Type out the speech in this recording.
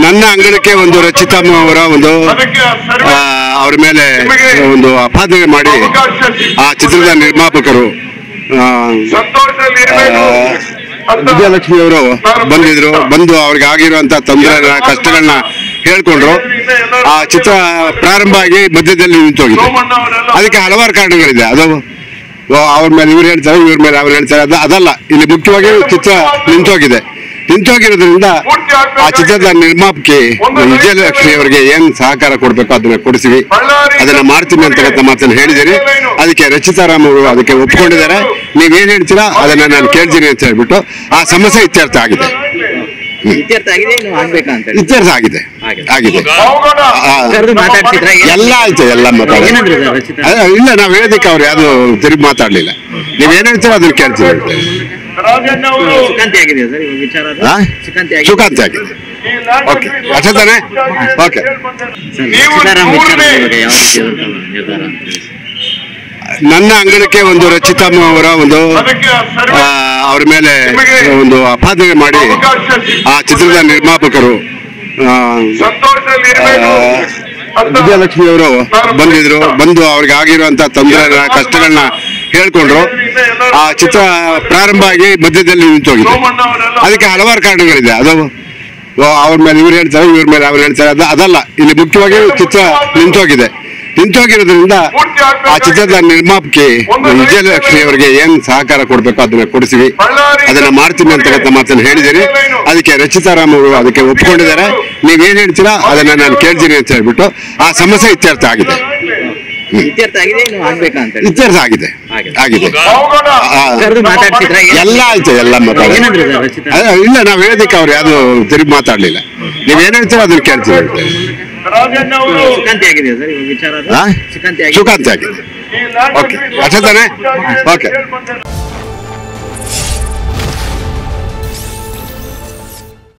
ನನ್ನ ಅಂಗಳಕ್ಕೆ ಒಂದು ರಚಿತಮ್ಮ ಅವರ ಒಂದು ಅವ್ರ ಮೇಲೆ ಒಂದು ಅಪಾದನೆ ಮಾಡಿ ಆ ಚಿತ್ರದ ನಿರ್ಮಾಪಕರು ವಿಜಯಲಕ್ಷ್ಮಿ ಅವರು ಬಂದು ಅವ್ರಿಗೆ ಆಗಿರುವಂತ ತೊಂದರೆ ಕಷ್ಟಗಳನ್ನ ಹೇಳ್ಕೊಂಡ್ರು. ಆ ಚಿತ್ರ ಪ್ರಾರಂಭ ಆಗಿ ಮಧ್ಯದಲ್ಲಿ ನಿಂತೋಗಿದೆ. ಅದಕ್ಕೆ ಹಲವಾರು ಕಾರಣಗಳಿದೆ. ಅದು ಅವ್ರ ಮೇಲೆ ಇವ್ರು ಹೇಳ್ತಾರೆ, ಇವ್ರ ಮೇಲೆ ಅವ್ರು ಹೇಳ್ತಾರೆ, ಅದಲ್ಲ. ಇಲ್ಲಿ ಮುಖ್ಯವಾಗಿ ಚಿತ್ರ ನಿಂತೋಗಿರೋದ್ರಿಂದ ಆ ಚಿತ್ರದ ನಿರ್ಮಾಪಕಿ ವಿಜಯಲಕ್ಷ್ಮಿ ಅವರಿಗೆ ಏನ್ ಸಹಕಾರ ಕೊಡ್ಬೇಕು ಅದನ್ನ ಕೊಡಿಸಿವಿ, ಅದನ್ನ ಮಾಡ್ತೀನಿ ಅಂತಕ್ಕಂಥ ಮಾತನ್ನು ಹೇಳಿದ್ದೀನಿ. ಅದಕ್ಕೆ ರಚಿತಾರಾಮ್ ಅವರು ಅದಕ್ಕೆ ಒಪ್ಕೊಂಡಿದ್ದಾರೆ. ನೀವೇನ್ ಹೇಳ್ತೀರಾ ಅದನ್ನ ನಾನು ಕೇಳ್ತೀನಿ ಅಂತ ಹೇಳ್ಬಿಟ್ಟು ಆ ಸಮಸ್ಯೆ ಇತ್ಯರ್ಥ ಆಗಿದೆ. ಇತ್ಯರ್ಥ ಆಗಿದೆ ಎಲ್ಲ ಆಯ್ತು. ಎಲ್ಲ ಇಲ್ಲ, ನಾವ್ ಹೇಳೋದಕ್ಕೆ ಅವ್ರು ಯಾವ್ದು ತಿರುಗಿ ಮಾತಾಡ್ಲಿಲ್ಲ. ನೀವೇನ್ ಹೇಳ್ತೀರಾ ಅದನ್ನ ಕೇಳ್ತೀನಿ. ಸುಖಾಂತಿ ಆಗಿದೆ. ಓಕೆ, ಅಷ್ಟೇ ತಾನೆ? ಓಕೆ. ನನ್ನ ಅಂಗಳಕ್ಕೆ ಒಂದು ರಚಿತಮ್ಮ ಅವರ ಒಂದು ಅವ್ರ ಮೇಲೆ ಒಂದು ಅಪಾದನೆ ಮಾಡಿ ಆ ಚಿತ್ರದ ನಿರ್ಮಾಪಕರು ವಿಜಯಲಕ್ಷ್ಮಿ ಅವರು ಬಂದು ಅವ್ರಿಗೆ ಆಗಿರುವಂತ ತೊಂದರೆ ಕಷ್ಟಗಳನ್ನ ಹೇಳ್ಕೊಂಡ್ರು. ಆ ಚಿತ್ರ ಪ್ರಾರಂಭ ಆಗಿ ಮಧ್ಯದಲ್ಲಿ ನಿಂತೋಗಿದೆ. ಅದಕ್ಕೆ ಹಲವಾರು ಕಾರಣಗಳಿದೆ. ಅದು ಅವ್ರ ಮೇಲೆ ಇವ್ರು ಹೇಳ್ತಾರೆ, ಇವ್ರ ಮೇಲೆ ಅವ್ರು ಹೇಳ್ತಾರೆ, ಅದಲ್ಲ. ಇಲ್ಲಿ ಮುಖ್ಯವಾಗಿ ಚಿತ್ರ ನಿಂತೋಗಿರೋದ್ರಿಂದ ಆ ಚಿತ್ರದ ನಿರ್ಮಾಪಕಿ ವಿಜಯಲಕ್ಷ್ಮಿ ಅವರಿಗೆ ಏನ್ ಸಹಕಾರ ಕೊಡ್ಬೇಕು ಅದನ್ನ ಕೊಡಿಸಿವಿ, ಅದನ್ನ ಮಾಡ್ತೀನಿ ಅಂತಕ್ಕಂಥ ಮಾತನ್ನು ಹೇಳಿದ್ದೀನಿ. ಅದಕ್ಕೆ ರಚಿತಾರಾಮ್ ಅವರು ಅದಕ್ಕೆ ಒಪ್ಕೊಂಡಿದ್ದಾರೆ. ನೀವೇನ್ ಹೇಳ್ತೀರಾ ಅದನ್ನ ನಾನು ಕೇಳ್ತೀನಿ ಅಂತ ಹೇಳ್ಬಿಟ್ಟು ಆ ಸಮಸ್ಯೆ ಇತ್ಯರ್ಥ ಆಗಿದೆ. ಇತ್ಯರ್ಥ ಆಗಿದೆ. ಎಲ್ಲ ಆಯ್ತು. ಎಲ್ಲ ಇಲ್ಲ, ನಾವ್ ಹೇಳೋದಕ್ಕೆ ಅವ್ರು ಯಾವ್ದು ತಿರುಗಿ ಮಾತಾಡ್ಲಿಲ್ಲ. ನೀವೇನ್ ಹೇಳ್ತೀರಾ ಅದನ್ನ ಕೇಳ್ತೀನಿ. ಸುಖಾಂತಿ ಆಗಿದೆ. ಓಕೆ, ಅಷ್ಟೇ ತಾನೆ? ಓಕೆ.